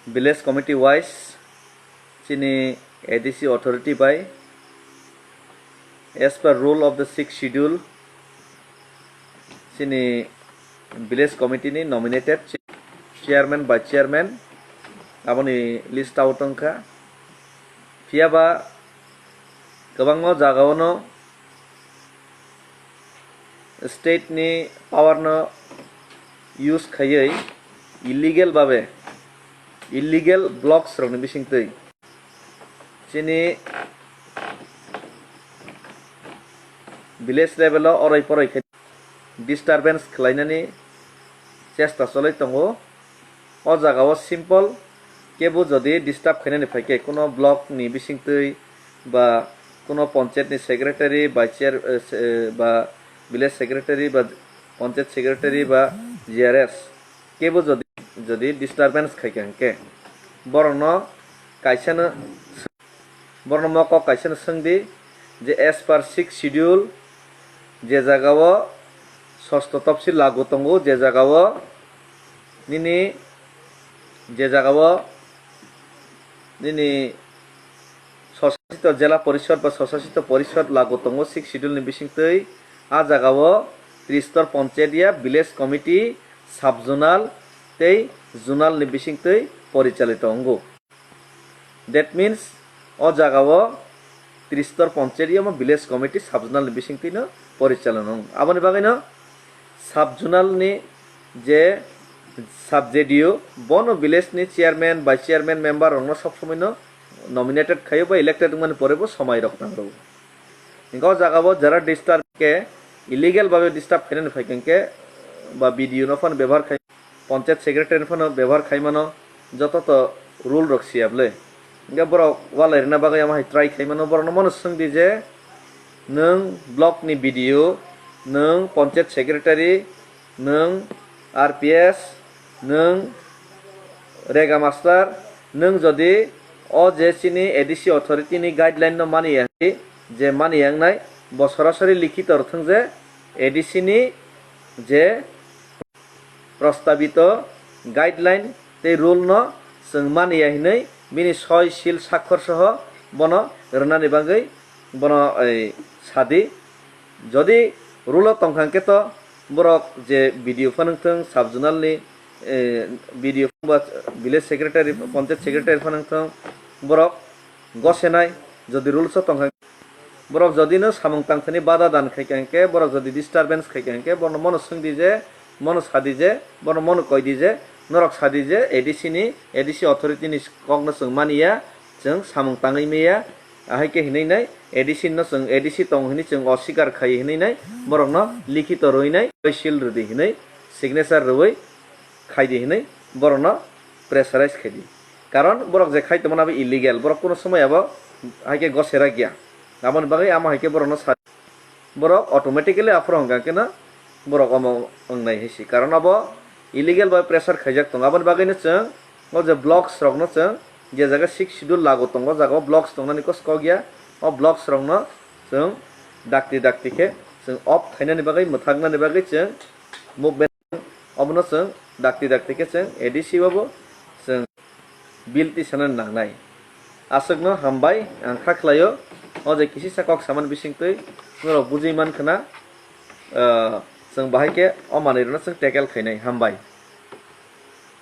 village committee wise chini ADC authority by as per rule of the 6th schedule chini village committee ni nominated chairman by chairman aboni list out tongkha phiaba gobangno jagaono state ni power no use khayai illegal blocks rokni bisingtui chini village level orai porai disturbance khlainani chesta cholai tongo o jagao simple kebu jodi disturb khainani phaike kono block ni bisingtui ba kono panchayat ni secretary ba chair ba village secretary ba panchayat secretary ba GRS kebu jodi disturbance khaikanke borno kaisana borno moko kaisana sangdi je as per 6th schedule je jagao ষষ্ঠ তফসিল লাগু tongo je jagao nini স্বশাসিত জেলা পরিষদ বা স্বশাসিত পরিষদ লাগু tongo 6th schedule ni bisingtui a jagao ত্রিস্তর পঞ্চায়েতিয়া village committee subzonal tei zonal ni bisingtui পরিচালিত অঙ্গ that means o jagao ত্রিস্তর পঞ্চায়েতিয়া ma village committee subzonal ni bisingtui no পরিচালন অঙ্গ aboni bagai no subzonal ni je সাবজেডিও বনো village ni chairman vice chairman member অন্য সব সময় no nominated খাইও বা ইলেক্টেড মানে পরেবো সময় রকনা রব ইংও জাগাবো যারা ডিস্টার্ব কে ইলিগেল ভাবে ডিস্টার্ব খাইনে ফাইকেনকে বা বিডিও নফান ব্যবহার খাই পঞ্চায়েত সেক্রেটারি নফান ব্যবহার খাইমানো যত তো রুল রকসি আবলে ইংগা বড় ওয়ালের না বাগাই আমা ট্রাই খাইমানো বড় মন সঙ্গদি যে নং ব্লক ni বিডিও নং পঞ্চায়েত সেক্রেটারি নং আরপিএস নং রেগা মাস্টার নং যদি o je chini ADC authority ni guideline no mani je mani yang nai bo sorasori likhit orthong je ADC ni je prostabito guideline te rule no sung mani hinai bini soi sil sakhor soho bono rnani bagai bono sadi jodi rule tongkhangke to borok je video phanungthong subjonal ni video বা village secretary panchayat secretary ফানাংথং বরক গসেনাই যদি rules তংখাং বরক যদি no সামং তাংথনি বাধা দান খাইকাংকে বরক যদি disturbance খাইকাংকে বর্ণ মন সঙ্গদি যে মন সাদি যে বর্ণ মন কইদি যে নরক সাদি যে এডিসি অথরিটি নি কগন সং মানিয়া जों সামং তাঙ্গই মেয়া আহাইকে হিনাই নাই এডিসি ন जों এডিসি তংহিনি जों অস্বীকার খাই হিনাই নাই বরক ন লিখিত রইনাই সিল রদি হিনাই সিগনেচার রই খাইদি হিনাই বরণ প্রেসারাইজ খাইদি কারণ বরক যে খাইতে মনে ইলিগেল বরক কোনো সময় আবার হাইকে গসেরা গিয়া আমন বাকি আমা হাইকে বরণ বরক অটোমেটিক্যালি আফর হঙ্গাকে না বরক আম অংনাই হেসি কারণ আব ইলিগেল বা প্রেসার খাইজাক দं আমন বাকি চং ও যে ব্লকস রকন চং যে জায়গা 6th schedule লাগু দं জায়গা ব্লকস দंनानै কস ক গিয়া ও ব্লকস রকন চং ডাকতিকে চং অফ খাইনানি বাকি মথাগনানি বাকি চং মুভমেন্ট অবনো চং ডাকতিকে চং এডিসি বাবো চং বিলতি সানাन नांनाय आसगनो हामबाय आं खाख्लायो ओ जे किसि साकक सामान बिसिंतै नरो बुजिमान खना जों बाहायके अ मानैरनो जों टेकेल खायनाय हामबाय।